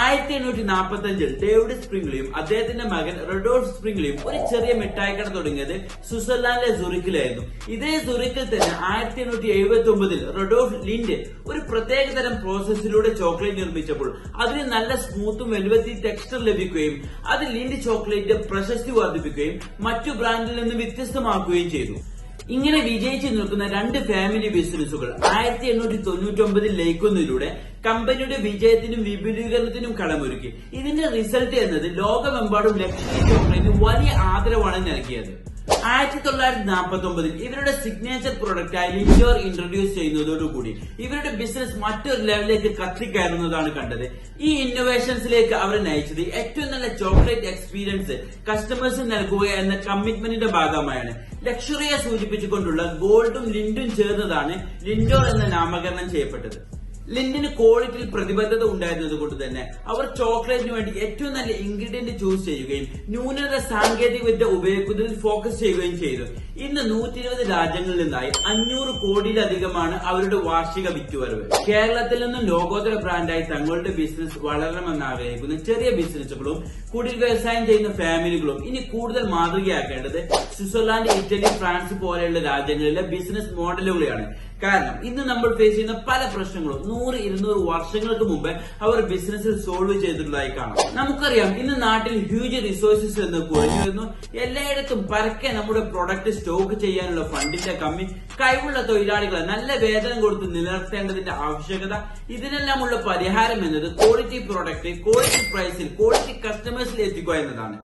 1845 David സ്പ്രിംഗ്ലിയും അദ്ദേഹത്തിന്റെ മകൻ റഡോൾഫ് സ്പ്രിംഗ്ലിയും ഒരു ചെറിയ മിഠായിക്കട തുടങ്ങിയത് സ്വിറ്റ്സർലാൻഡിലെ സുറിക്കിലായിരുന്നു. ഇതേ സുറിക്കിൽ തന്നെ 1879 റഡോൾഫ് ലിൻഡ് ഒരു പ്രത്യേക തരം പ്രോസസ്സിലൂടെ ചോക്ലേറ്റ് നിർമ്മിച്ചപ്പോൾ അതിന് നല്ല സ്മൂത്തും വെൽവെറ്റി ടെക്സ്ചർ ലഭിക്കുകയും അത് ലിൻഡ് ചോക്ലേറ്റിന്റെ പ്രശസ്തി വർദ്ധിപ്പിക്കുകയും മറ്റു ബ്രാൻഡിൽ നിന്ന് വ്യത്യസ്തമാക്കുകയും ചെയ്തു. ഇങ്ങനെ വിജയിച്ചു നിൽക്കുന്ന രണ്ട് ഫാമിലി ബിസിനസ്സുകൾ 1899 ലയിക്കുന്നതിലൂടെ കമ്പനിയുടെ വിജയത്തിനും വിപുലീകരണത്തിനും കളമൊരുക്കി. ഇതിന്റെ റിസൾട്ട് എന്നത് ലോകമെമ്പാടും ലക്ഷറി ചോക്ലേറ്റിന് വലിയ ആദരവാണ് നൽകിയത്. 1949 ഇവരുടെ സിഗ്നേച്ചർ പ്രൊഡക്റ്റായി ലിൻഡോർ ഇൻട്രൊഡ്യൂസ് ചെയ്യുന്നതോടുകൂടി ഇവരുടെ ബിസിനസ് മറ്റൊരു ലെവലിലേക്ക് കത്തിക്കയറുന്നതാണ് കണ്ടത്. ഈ ഇന്നോവേഷൻസിലേക്ക് അവരെ നയിച്ചത് ഏറ്റവും നല്ല ചോക്ലേറ്റ് എക്സ്പീരിയൻസ് കസ്റ്റമേഴ്സിന് നൽകുക എന്ന കമ്മിറ്റ്മെന്റിന്റെ ഭാഗമായാണ്. ലക്ഷറിയെ സൂചിപ്പിച്ചുകൊണ്ടുള്ള ഗോൾഡും ലിൻഡും ചേർന്നതാണ് ലിൻഡോർ എന്ന നാമകരണം ചെയ്യപ്പെട്ടത്. ലിൻഡിന് ക്വാളിറ്റിയിൽ പ്രതിബദ്ധത ഉണ്ടായിരുന്നത് കൊണ്ട് തന്നെ അവർ ചോക്ലേറ്റിന് വേണ്ടി ഏറ്റവും നല്ല ഇൻഗ്രീഡിയന്റ് ചൂസ് ചെയ്യുകയും ന്യൂനത സാങ്കേതിക വിദ്യ ഉപയോഗിക്കുന്നതിൽ ഫോക്കസ് ചെയ്യുകയും ചെയ്തു. ഇന്ന് 120 രാജ്യങ്ങളിൽ നിന്നായി 500 കോടിയിലധികമാണ് അവരുടെ വാർഷിക വിറ്റുവരവ്. കേരളത്തിൽ നിന്നും ലോകോത്തര ബ്രാൻഡായി തങ്ങളുടെ ബിസിനസ് വളരണമെന്ന് ആഗ്രഹിക്കുന്ന ചെറിയ ബിസിനസ്സുകളും കുടിൽ വ്യവസായം ചെയ്യുന്ന ഫാമിലികളും ഇനി കൂടുതൽ മാതൃകയാക്കേണ്ടത് സ്വിറ്റ്സർലാൻഡ്, ഇറ്റലി, ഫ്രാൻസ് പോലെയുള്ള രാജ്യങ്ങളിലെ ബിസിനസ് മോഡലുകളെയാണ്. കാരണം ഇന്ന് നമ്മൾ ഫേസ് ചെയ്യുന്ന പല പ്രശ്നങ്ങളും 100-200 വർഷങ്ങൾക്ക് മുമ്പ് അവർ ബിസിനസ്സിൽ സോൾവ് ചെയ്തിട്ടുള്ളതായി കാണാം. നമുക്കറിയാം ഇന്ന് നാട്ടിൽ ഹ്യൂജ് റിസോഴ്സസ് എന്ന് കുറഞ്ഞു വരുന്നു. എല്ലായിടത്തും പരക്കെ നമ്മുടെ പ്രൊഡക്റ്റ് സ്റ്റോക്ക് ചെയ്യാനുള്ള ഫണ്ടിന്റെ കമ്മി, കഴിവുള്ള തൊഴിലാളികളെ നല്ല വേതനം കൊടുത്ത് നിലനിർത്തേണ്ടതിന്റെ ആവശ്യകത, ഇതിനെല്ലാമുള്ള പരിഹാരം എന്നത് ക്വാളിറ്റി പ്രൊഡക്റ്റ് ക്വാളിറ്റി പ്രൈസിൽ ക്വാളിറ്റി കസ്റ്റമേഴ്സിൽ എത്തിക്കുക എന്നതാണ്.